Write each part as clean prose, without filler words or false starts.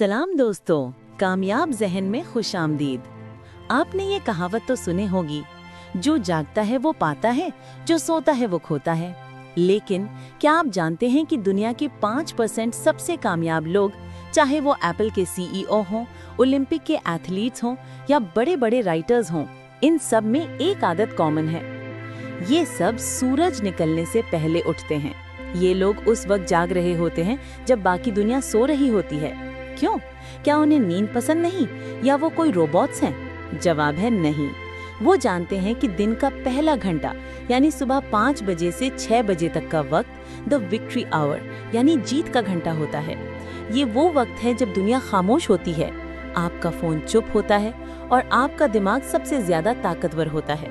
सलाम दोस्तों, कामयाब जहन में खुशामदीद। आपने ये कहावत तो सुनी होगी, जो जागता है वो पाता है, जो सोता है वो खोता है। लेकिन क्या आप जानते हैं कि दुनिया के 5% सबसे कामयाब लोग, चाहे वो एप्पल के CEO हों, ओलंपिक के एथलीट्स हों या बड़े बड़े राइटर्स हों, इन सब में एक आदत कॉमन है। ये सब सूरज निकलने से पहले उठते हैं। ये लोग उस वक्त जाग रहे होते हैं जब बाकी दुनिया सो रही होती है। क्यों? क्या उन्हें नींद पसंद नहीं या वो कोई रोबोट्स हैं? जवाब है नहीं। वो जानते हैं कि दिन का पहला घंटा यानी सुबह 5 बजे से 6 बजे तक का वक्त द विक्ट्री आवर यानी जीत का घंटा होता है। ये वो वक्त है जब दुनिया खामोश होती है, आपका फोन चुप होता है और आपका दिमाग सबसे ज्यादा ताकतवर होता है।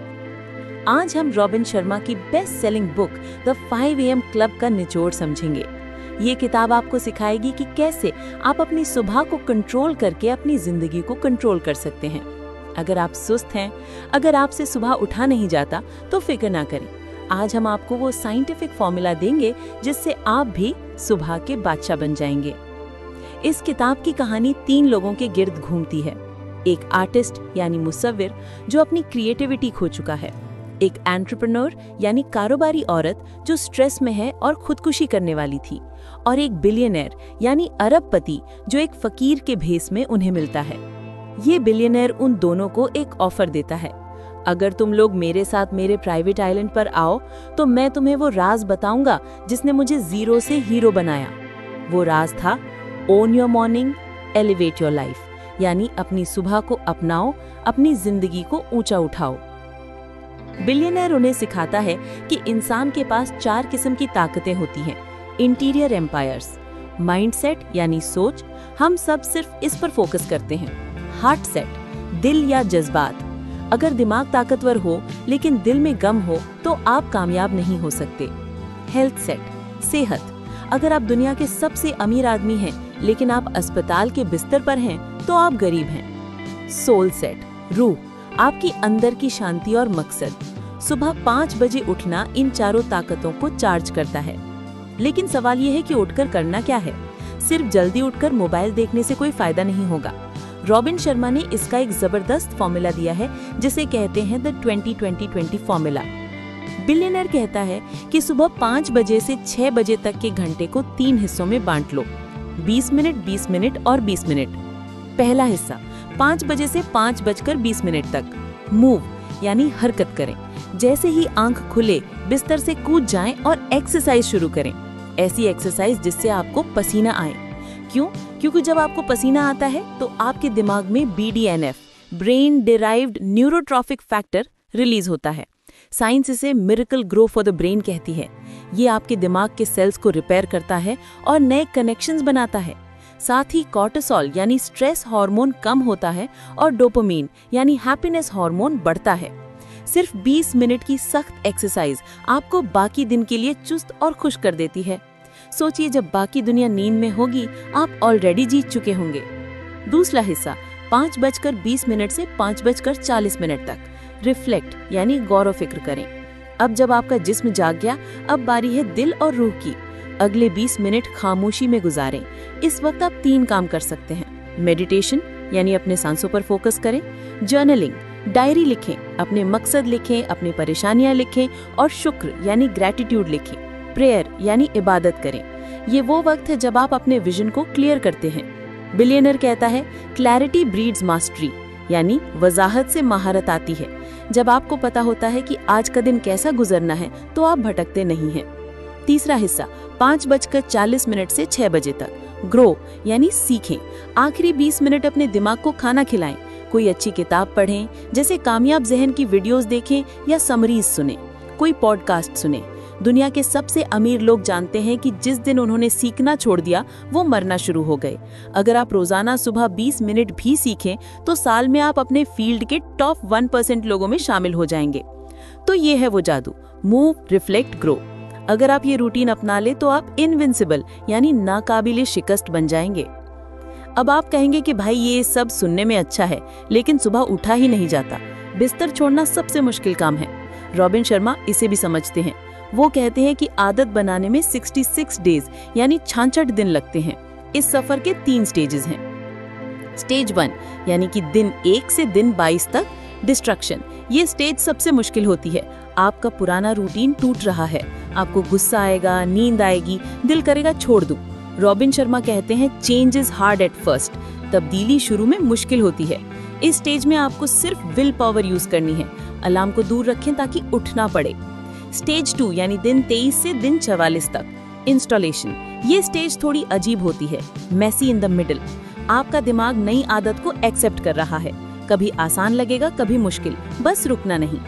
आज हम रॉबिन शर्मा की best selling book the 5 AM club का निचोड़ समझेंगे। ये किताब आपको सिखाएगी कि कैसे आप अपनी सुबह को कंट्रोल करके अपनी जिंदगी को कंट्रोल कर सकते हैं। अगर आप सुस्त हैं, अगर आपसे सुबह उठा नहीं जाता, तो फिक्र ना करें। आज हम आपको वो साइंटिफिक फॉर्मूला देंगे जिससे आप भी सुबह के बादशाह बन जाएंगे। इस किताब की कहानी 3 लोगों के गिर्द घूमती है। एक आर्टिस्ट यानी मुसव्विर जो अपनी क्रिएटिविटी खो चुका है, एक एंटरप्रेन्योर यानी कारोबारी औरत जो स्ट्रेस में है और खुदकुशी करने वाली थी, और एक बिलियनर यानी अरबपति जो एक फकीर के भेस में उन्हें मिलता है। ये बिलियनर उन दोनों को एक ऑफर देता है, अगर तुम लोग मेरे साथ मेरे प्राइवेट आइलैंड पर आओ तो मैं तुम्हें वो राज बताऊंगा जिसने मुझे जीरो से हीरो बनाया। वो राज था own your morning, elevate your life, यानी अपनी सुबह को अपनाओ, अपनी जिंदगी को ऊंचा उठाओ। बिलियनर उन्हें सिखाता है कि इंसान के पास 4 किस्म की ताकतें होती हैं। इंटीरियर एम्पायर्स, माइंडसेट यानी सोच, हम सब सिर्फ इस पर फोकस करते हैं। हार्ट सेट, दिल या जज्बात, अगर दिमाग ताकतवर हो लेकिन दिल में गम हो तो आप कामयाब नहीं हो सकते। हेल्थ सेट, सेहत, अगर आप दुनिया के सबसे अमीर आदमी हैं लेकिन आप अस्पताल के बिस्तर पर हैं तो आप गरीब हैं। सोल सेट, रूह, आपकी अंदर की शांति और मकसद। सुबह 5 बजे उठना इन चारों ताकतों को चार्ज करता है। लेकिन सवाल यह है कि उठकर करना क्या है? सिर्फ जल्दी उठकर मोबाइल देखने से कोई फायदा नहीं होगा। रॉबिन शर्मा ने इसका एक जबरदस्त फॉर्मूला दिया है जिसे कहते हैं द 20-20-20 फॉर्मूला। बिलियनर कहता है कि सुबह 5 बजे से 6 बजे तक के घंटे को 3 हिस्सों में बांट लो, 20 मिनट, 20 मिनट और 20 मिनट। पहला हिस्सा 5 बजे से 5:20 तक मूव यानी हरकत करें। जैसे ही आंख खुले बिस्तर से कूद जाएं और एक्सरसाइज शुरू करें। ऐसी एक्सरसाइज जिससे आपको पसीना आए। क्यों? क्योंकि जब आपको पसीना आता है तो आपके दिमाग में BDNF, brain derived neurotrophic factor, release होता है। साइंस इसे miracle grow for the brain कहती है। ये आपके दिमाग के सेल्स को रिपेयर करता है और नए कनेक्शंस बनाता है। साथ ही कॉर्टिसोल यानी स्ट्रेस हार्मोन कम होता है और डोपामीन यानी हैप्पीनेस हार्मोन बढ़ता है। सिर्फ 20 मिनट की सख्त एक्सरसाइज आपको बाकी दिन के लिए चुस्त और खुश कर देती है। सोचिए, जब बाकी दुनिया नींद में होगी आप ऑलरेडी जीत चुके होंगे। दूसरा हिस्सा 5:20 से 5:40 तक रिफ्लेक्ट यानी गौर फिक्र करें। अब जब आपका जिस्म जाग गया, अब बारी है दिल और रूह की। अगले 20 मिनट खामोशी में गुजारें। इस वक्त आप 3 काम कर सकते हैं। मेडिटेशन यानी अपने सांसों पर फोकस करें, जर्नलिंग, डायरी लिखें, अपने मकसद लिखें, अपनी परेशानियां लिखें और शुक्र यानी ग्रैटिट्यूड लिखें, प्रेयर यानी इबादत करें। ये वो वक्त है जब आप अपने विजन को क्लियर करते हैं। बिलियनर कहता है क्लैरिटी ब्रीड्स मास्टरी, यानी वजाहत से महारत आती है। जब आपको पता होता है कि आज का दिन कैसा गुजरना है तो आप भटकते नहीं हैं। तीसरा हिस्सा 5:40 से 6 बजे तक ग्रो यानी सीखें। आखिरी 20 मिनट अपने दिमाग को खाना खिलाएं। कोई अच्छी किताब पढ़ें, जैसे कामयाब जहन की वीडियोस देखें या समरीज सुने, कोई पॉडकास्ट सुने। दुनिया के सबसे अमीर लोग जानते हैं कि जिस दिन उन्होंने सीखना छोड़ दिया वो मरना शुरू हो गए। अगर आप रोजाना सुबह 20 मिनट भी सीखें तो साल में आप अपने फील्ड के टॉप 1% लोगों में शामिल हो जाएंगे। तो ये है वो जादू, मूव, रिफ्लेक्ट, ग्रो। अगर आप ये रूटीन अपना ले तो आप इनविंसिबल यानी नाकाबिले शिकस्त बन जाएंगे। अब आप कहेंगे कि भाई ये सब सुनने में अच्छा है लेकिन सुबह उठा ही नहीं जाता। बिस्तर छोड़ना सबसे मुश्किल काम है। रॉबिन शर्मा इसे भी समझते हैं। वो कहते हैं कि आदत बनाने में 66 डेज यानी 66 दिन लगते हैं। इस सफर के 3 स्टेजेस हैं। स्टेज 1 यानी कि दिन 1 से दिन 22 तक डिस्ट्रक्शन। ये स्टेज सबसे मुश्किल होती है। आपका पुराना रूटीन टूट रहा है, आपको गुस्सा आएगा, नींद आएगी, दिल करेगा छोड़ दूं। रॉबिन शर्मा कहते हैं change is hard at first. तब्दीली शुरू में मुश्किल होती है। इस स्टेज में आपको सिर्फ विल पावर यूज करनी है। अलार्म को दूर रखें ताकि उठना पड़े। स्टेज 2 यानी दिन 23 से दिन 44 तक इंस्टॉलेशन। ये स्टेज थोड़ी अजीब होती है, मेसी इन द मिडिल। आपका दिमाग नई आदत को एक्सेप्ट कर रहा है। कभी आसान लगेगा, कभी मुश्किल, बस रुकना नहीं।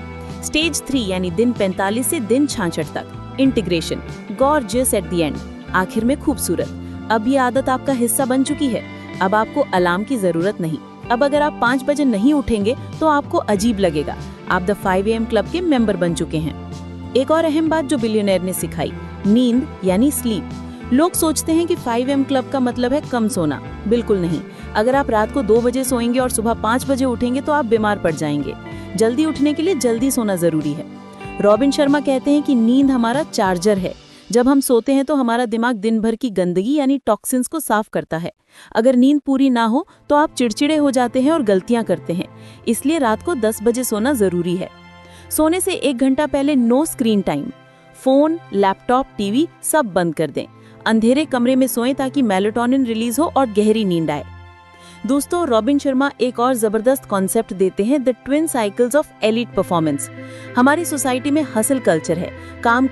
स्टेज 3 यानी दिन 45 से दिन 66 तक integration. Gorgeous at the end, आखिर में खूबसूरत। अब ये आदत आपका हिस्सा बन चुकी है। अब आपको अलार्म की जरूरत नहीं। अब अगर आप 5 बजे नहीं उठेंगे तो आपको अजीब लगेगा। आप द 5 AM क्लब के मेंबर बन चुके हैं। एक और अहम बात जो बिलियनेयर ने सिखाई, नींद यानी स्लीप। लोग सोचते हैं कि 5 AM क्लब का मतलब है कम सोना। बिल्कुल नहीं। अगर आप रात को 2 बजे सोएंगे और सुबह 5 बजे उठेंगे तो आप बीमार पड़ जाएंगे। जल्दी उठने के लिए जल्दी सोना जरूरी है। रॉबिन शर्मा कहते हैं कि नींद हमारा चार्जर है। जब हम सोते हैं तो हमारा दिमाग दिन भर की गंदगी यानी टॉक्सिन्स को साफ करता है। अगर नींद पूरी ना हो तो आप चिड़चिड़े हो जाते हैं और गलतियां करते हैं। इसलिए रात को 10 बजे सोना जरूरी है। सोने से 1 घंटा पहले no screen time. Phone, laptop, TV सब बंद कर दें। अंधेरे कमरे में सोएं ताकि मेलाटोनिन रिलीज हो और गहरी नींद आए। दोस्तों, रॉबिन शर्मा एक और जबरदस्त कॉन्सेप्ट देते हैं, the twin cycles of elite performance. हमारी सोसाइटी में हसल कल्चर है, काम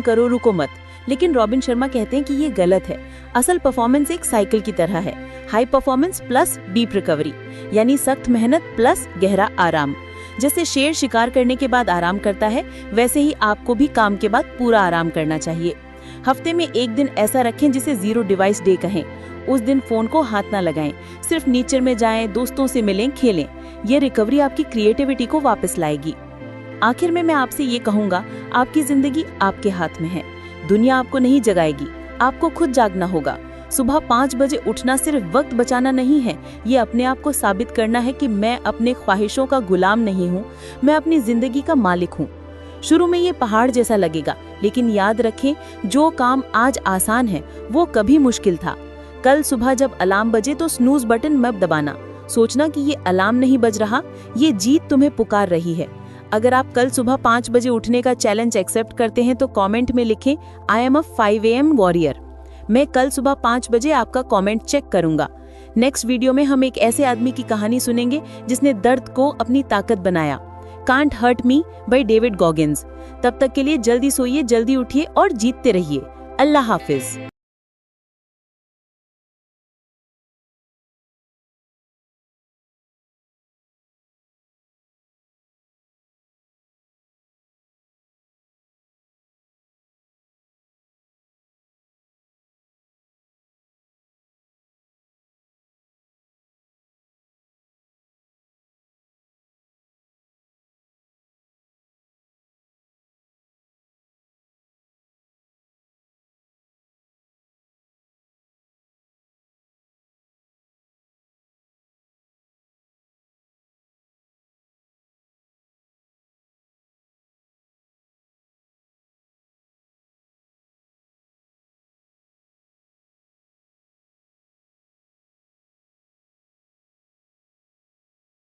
करो रुको मत। लेकिन रॉबिन शर्मा कहते हैं कि ये गलत है। असल परफॉर्मेंस एक साइकिल की तरह है, high performance plus deep recovery, यानी सख्त मेहनत प्लस गहरा आराम। जैसे शेर शिकार करने के बाद आराम करता है, वैसे ही आपको भी काम के बाद पूरा आराम करना चाहिए। हफ्ते में एक दिन ऐसा रखें जिसे 0 डिवाइस डे कहें। उस दिन फोन को हाथ ना लगाएं, सिर्फ नेचर में जाएं, दोस्तों से मिलें, खेलें। ये रिकवरी आपकी क्रिएटिविटी को वापस लाएगी। आखिर में मैं आपसे ये कहूंगा, आपकी जिंदगी आपके हाथ में है। दुनिया आपको नहीं जगाएगी, आपको खुद जागना होगा। सुबह 5 बजे उठना सिर्फ वक्त बचाना नहीं है, ये अपने आप को साबित करना है कि मैं अपने ख्वाहिशों का गुलाम नहीं हूँ, मैं अपनी जिंदगी का मालिक हूँ। शुरू में ये पहाड़ जैसा लगेगा, लेकिन याद रखें, जो काम आज आसान है वो कभी मुश्किल था। कल सुबह जब अलार्म बजे तो स्नूज बटन मत दबाना। सोचना कि ये अलार्म नहीं बज रहा, ये जीत तुम्हें पुकार रही है। अगर आप कल सुबह 5 बजे उठने का चैलेंज एक्सेप्ट करते हैं तो कमेंट में लिखें, I am a 5 AM warrior. मैं कल सुबह 5 बजे आपका कमेंट चेक करूंगा। नेक्स्ट वीडियो में हम एक ऐसे आदमी की कहानी सुनेंगे जिसने दर्द को अपनी ताकत बनाया। Can't hurt me by David Goggins. तब तक के लिए जल्दी सोइए, जल्दी उठिए और जीतते रहिए। अल्लाह हाफिज।